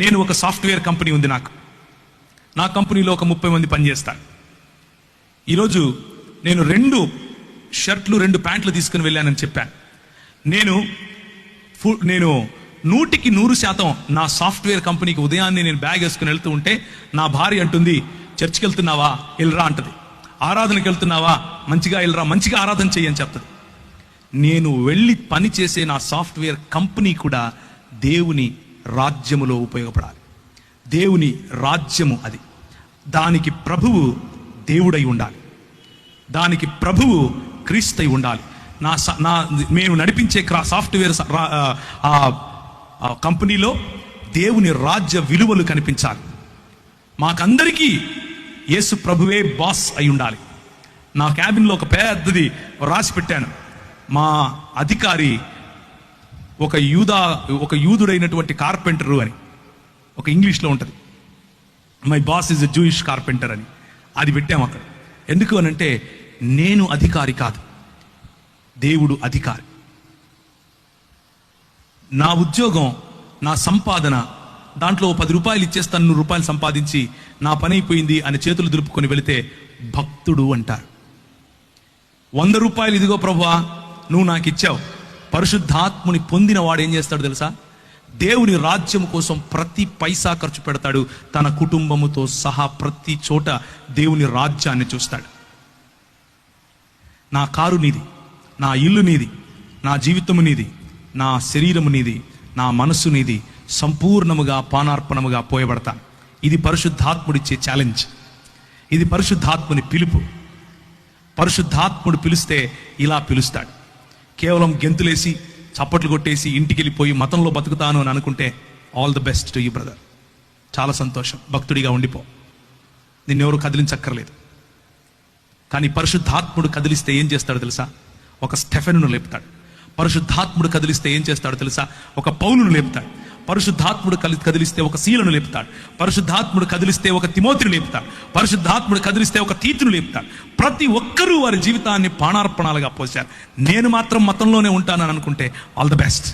నేను ఒక software company ఉంది నాకు. నా కంపెనీలో ఒక 30 మంది పనిచేస్తారు. ఈరోజు నేను 2 షర్ట్లు 2 ప్యాంట్లు తీసుకుని వెళ్ళానని చెప్పాను. నేను 100% నా సాఫ్ట్వేర్ కంపెనీకి ఉదయాన్నే నేను బ్యాగ్ వేసుకుని వెళ్తూ ఉంటే నా భార్య అంటుంది, చర్చికి వెళ్తున్నావా, వెళ్ళరా అంటది. ఆరాధనకి వెళ్తున్నావా, మంచిగా వెళ్ళరా, మంచిగా ఆరాధన చెయ్యి అని చెప్తుంది. నేను వెళ్ళి పని చేసే నా సాఫ్ట్వేర్ కంపెనీ కూడా దేవుని రాజ్యములో ఉపయోగపడాలి. దేవుని రాజ్యము అది. దానికి ప్రభువు దేవుడై ఉండాలి, దానికి ప్రభువు క్రీస్తై ఉండాలి. మేము నడిపించే సాఫ్ట్వేర్ కంపెనీలో దేవుని రాజ్య విలువలు కనిపించాలి. మాకందరికీ యేసు ప్రభువే బాస్ అయి ఉండాలి. నా క్యాబిన్లో ఒక పెద్దది రాసి పెట్టాను. మా అధికారి ఒక యూదుడైనటువంటి కార్పెంటరు అని, ఒక ఇంగ్లీష్లో ఉంటుంది. My boss is a Jewish carpenter అని అది పెట్టాము అక్కడ. ఎందుకు అనంటే నేను అధికారి కాదు, దేవుడు అధికారి. నా ఉద్యోగం, నా సంపాదన, దాంట్లో 10 రూపాయలు ఇచ్చేస్తాను, 100 రూపాయలు సంపాదించి నా పని అయిపోయింది అని చేతులు దులుపుకొని వెళితే భక్తుడు అంటారు. 100 రూపాయలు ఇదిగో ప్రభువా నువ్వు నాకు ఇచ్చావు. పరిశుద్ధాత్ముని పొందిన వాడు ఏం చేస్తాడు తెలుసా? దేవుని రాజ్యం కోసం ప్రతి పైసా ఖర్చు పెడతాడు. తన కుటుంబముతో సహా ప్రతి చోట దేవుని రాజ్యాన్ని చూస్తాడు. నా కారు నీది, నా ఇల్లు నీది, నా జీవితము నీది, నా శరీరము నీది, నా మనస్సు నీది, సంపూర్ణముగా పానార్పణముగా పోయబడతాను. ఇది పరిశుద్ధాత్ముడిచ్చే ఛాలెంజ్, ఇది పరిశుద్ధాత్ముని పిలుపు. పరిశుద్ధాత్ముడు పిలిస్తే ఇలా పిలుస్తాడు. కేవలం గెంతులేసి చప్పట్లు కొట్టేసి ఇంటికి వెళ్ళిపోయి మతంలో బతుకుతాను అని అనుకుంటే all the best to you brother, చాలా సంతోషం, భక్తుడిగా ఉండిపో, నిన్నెవరు కదిలించక్కర్లేదు. కానీ పరిశుద్ధాత్ముడు కదిలిస్తే ఏం చేస్తాడో తెలుసా? ఒక స్టెఫెనును లేపుతాడు. పరిశుద్ధాత్ముడు కదిలిస్తే ఏం చేస్తాడో తెలుసా? ఒక పౌలును లేపుతాడు. పరిశుద్ధాత్ముడు కదిలిస్తే ఒక శీలను లేపుతాడు. పరిశుద్ధాత్ముడు కదిలిస్తే ఒక తిమోతిని లేపుతాడు. పరిశుద్ధాత్ముడు కదిలిస్తే ఒక తీతును లేపుతాడు. ప్రతి ఒక్కరూ వారి జీవితాన్ని పానార్పణాలుగా పోశారు. నేను మాత్రం మతంలోనే ఉంటానని అనుకుంటే ఆల్ ద బెస్ట్.